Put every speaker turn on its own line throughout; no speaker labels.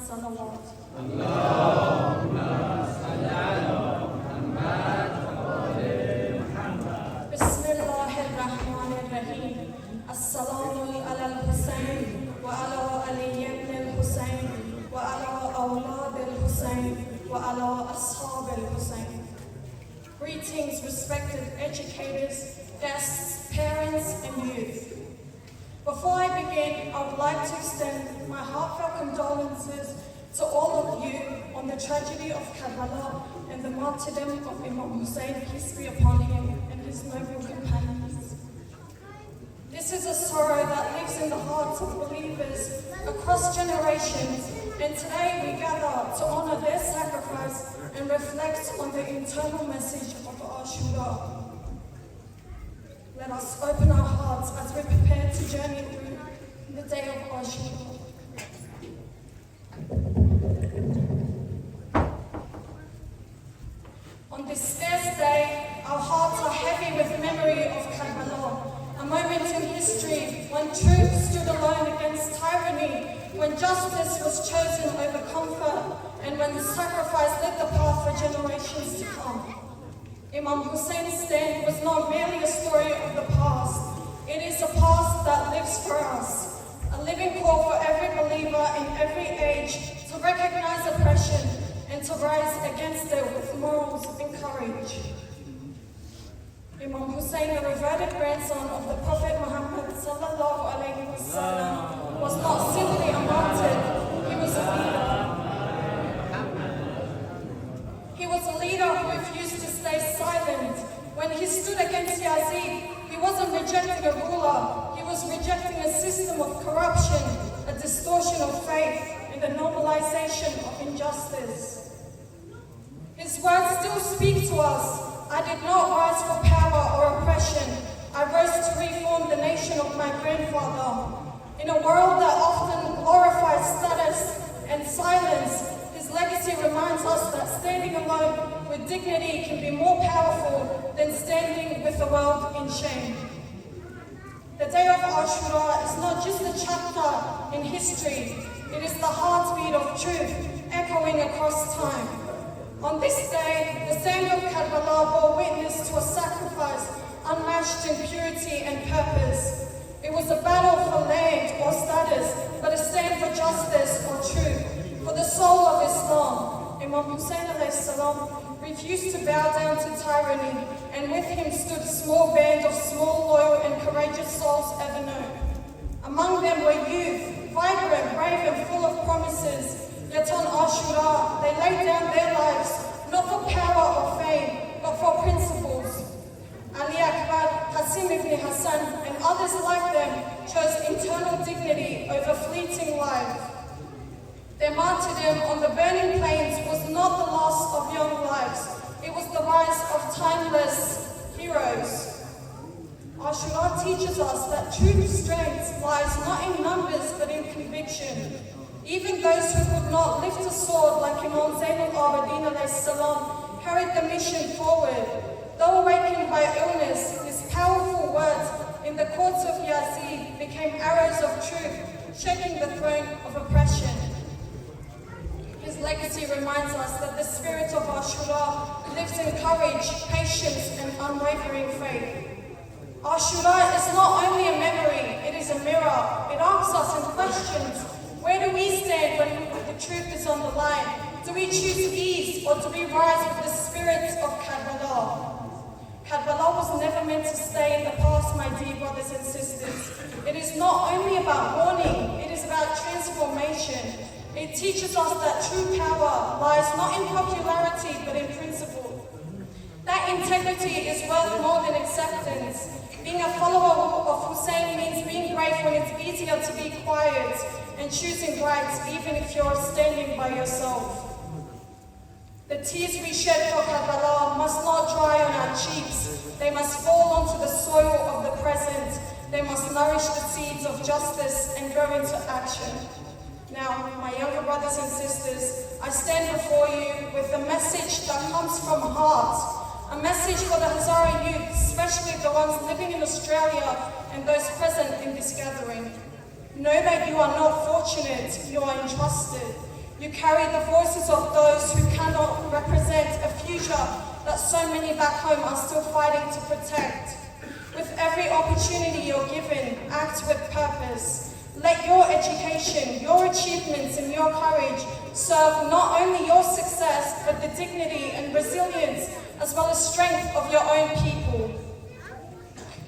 صلوات.
اللهم صل على محمد وآل محمد.
بسم الله الرحمن الرحيم. السلام على الحسين وعلى علي بن الحسين وعلى أولاد الحسين وعلى أصحاب الحسين. Greetings, respected educators, guests, parents, and youth. Before I begin, I would like to extend my heartfelt condolences to all of you on the tragedy of Karbala and the martyrdom of Imam Hussein, peace be upon him, and his noble companions. This is a sorrow that lives in the hearts of believers across generations, and today we gather to honor their sacrifice and reflect on the internal message of Ashura. Let us open our hearts as we prepare to journey through the day of Ashura. On this scarce day, our hearts are heavy with memory of Karbala, a moment in history when truth stood alone against tyranny, when justice was chosen over comfort, and when the sacrifice lit the path for generations to come. Imam Hussein's stand was not merely a story of the past, it is a past that lives for us, a living call for every believer in every age to recognize oppression and to rise against it with morals and courage. Imam Hussein, the revered grandson of the Prophet Muhammad sallallahu alaihi wasallam, was not simply a martyr, he was a leader. He was a leader who refused to stay silent. When he stood against Yazid, he wasn't rejecting a ruler, he was rejecting a system of corruption, a distortion of faith, and the normalization of injustice. His words still speak to us. I did not rise for power or oppression. I rose to reform the nation of my grandfather. In a world that often glorifies status and silence, his legacy reminds us that standing alone with dignity can be more powerful than standing with the world in shame. The day of Ashura is not just a chapter in history, it is the heartbeat of truth echoing across time. On this day, the sand of Karbala bore witness to a sacrifice unmatched in purity and purpose. It was a battle for land or status, but a stand for justice or truth, for the soul of Islam. Imam Hussein alayhi salam refused to bow down to tyranny, and with him stood a small band of small, loyal, and courageous souls ever known. Among them were youth, vibrant, brave, and full of promises. Yet on Ashura, they laid down their lives, not for power or fame, but for principles. Ali Akbar, Qasim ibn Hassan, and others like them chose internal dignity over fleeting life. Their martyrdom on the burning plains was not the loss of young lives, it was the rise of timeless heroes. Ashura teaches us that true strength lies not in numbers but in conviction. Even those who could not lift a sword like Imam Zain al-Abidin alayhi salam carried the mission forward. Though awakened by illness, his powerful words in the courts of Yazid became arrows of truth, shaking the throne of oppression. His legacy reminds us that the spirit of Ashura lives in courage, patience, and unwavering faith. Ashura is not only a memory, it is a mirror. It asks us and questions, where do we stand when the truth is on the line? Do we choose ease or do we rise with the spirit of Karbala? Karbala was never meant to stay in the past, my dear brothers and sisters. It is not only about warning, it is about transformation. It teaches us that true power lies not in popularity but in principle. That integrity is worth more than acceptance. Being a follower of Hussein means being brave when it's easier to be quiet, and choosing right even if you're standing by yourself. The tears we shed for Karbala must not dry on our cheeks. They must fall onto the soil of the present. They must nourish the seeds of justice and grow into action. Now, my younger brothers and sisters, I stand before you with a message that comes from heart, a message for the Hazara youth, especially the ones living in Australia and those present in this gathering. Know that you are not fortunate, you are entrusted. You carry the voices of those who cannot represent a future that so many back home are still fighting to protect. With every opportunity you're given, act with purpose. Let your education, your achievements and your courage serve not only your success, but the dignity and resilience as well as strength of your own people.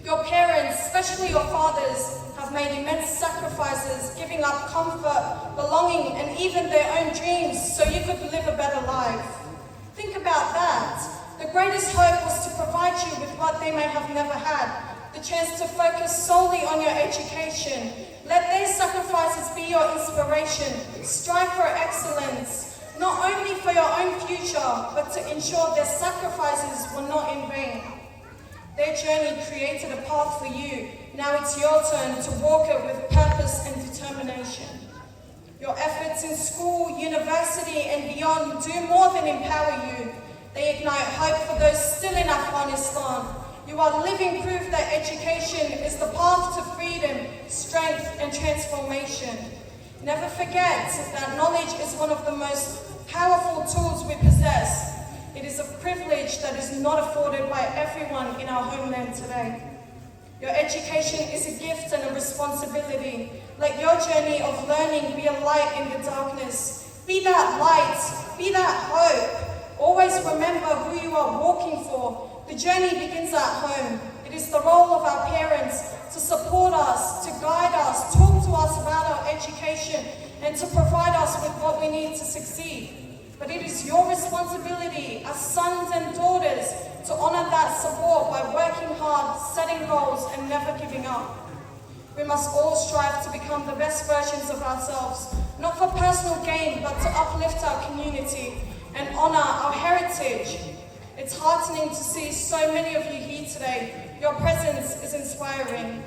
Your parents, especially your fathers, have made immense sacrifices, giving up comfort, belonging, and even their own dreams so you could live a better life. Think about that. The greatest hope was to provide you with what they may have never had, the chance to focus solely on your education. Let their sacrifices be your inspiration. Strive for excellence, not only for your own future, but to ensure their sacrifices were not in vain. Their journey created a path for you. Now it's your turn to walk it with purpose and determination. Your efforts in school, university and beyond do more than empower you. They ignite hope for those still in Afghanistan. You are living proof that education is the path to freedom, strength and transformation. Never forget that knowledge is one of the most powerful tools we possess. It is a privilege that is not afforded by everyone in our homeland today. Your education is a gift and a responsibility. Let your journey of learning be a light in the darkness. Be that light, be that hope. Always remember who you are walking for. The journey begins at home. It is the role of our parents to support us, to guide us, talk to us about our education, and to provide us with what we need to succeed. But it is your responsibility as sons and daughters to honor that support by working hard, setting goals, and never giving up. We must all strive to become the best versions of ourselves, not for personal gain, but to uplift our community and honor our heritage. It's heartening to see so many of you here today. Your presence is inspiring.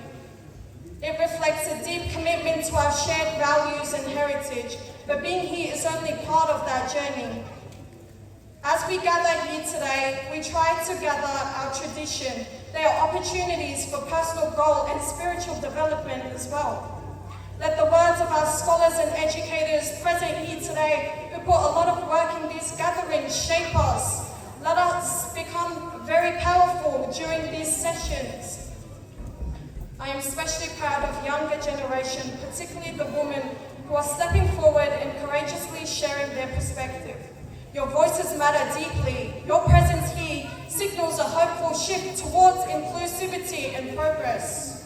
It reflects a deep commitment to our shared values and heritage, but being here is only part of that journey. As we gather here today, we try to gather our tradition. There are opportunities for personal growth and spiritual development as well. Let the words of our scholars and educators present here today, who put a lot of work in these gatherings, shape us. Let us become very powerful during these sessions. I am especially proud of younger generation, particularly the women who are stepping forward and courageously sharing their perspective. Your voices matter deeply. Your presence here signals a hopeful shift towards inclusivity and progress.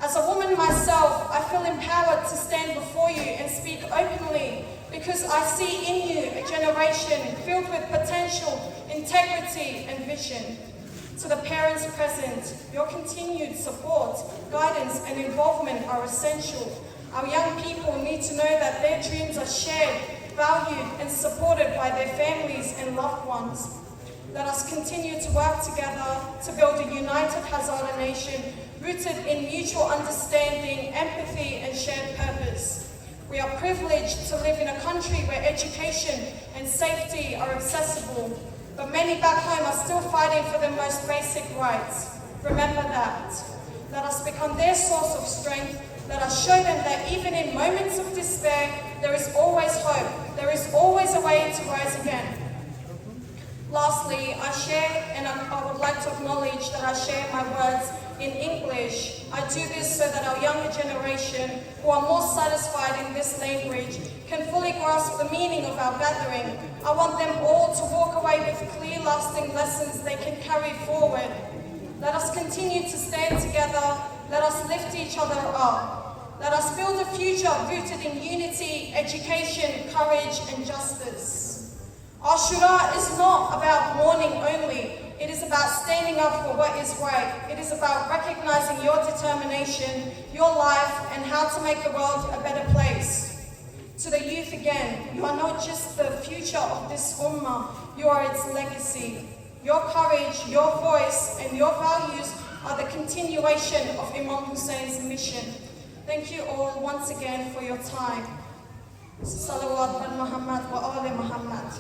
As a woman myself, I feel empowered to stand before you and speak openly because I see in you a generation filled with potential, integrity, and vision. To the parents present, your continued support, guidance, and involvement are essential. Our young people need to know that their dreams are shared, valued, and supported by their families and loved ones. Let us continue to work together to build a united Hazara nation rooted in mutual understanding, empathy, and shared purpose. We are privileged to live in a country where education and safety are accessible, but many back home are still fighting for their most basic rights. Remember that. Let us become their source of strength. Let us show them that even in moments of despair, there is always hope. There is always a way to rise again. Lastly, I would like to acknowledge that I share my words in English. I do this so that our younger generation, who are more satisfied in this language, can fully grasp the meaning of our gathering. I want them all to walk away with clear, lasting lessons they can carry forward. Let us continue to stand together. Let us lift each other up. Let us build a future rooted in unity, education, courage, and justice. Ashura is not about mourning only. It is about standing up for what is right. It is about recognizing your determination, your life, and how to make the world a better place. To the youth again, you are not just the future of this ummah, you are its legacy. Your courage, your voice, and your values are the continuation of Imam Hussein's mission. Thank you all once again for your time. Salawat al Muhammad wa ali Muhammad.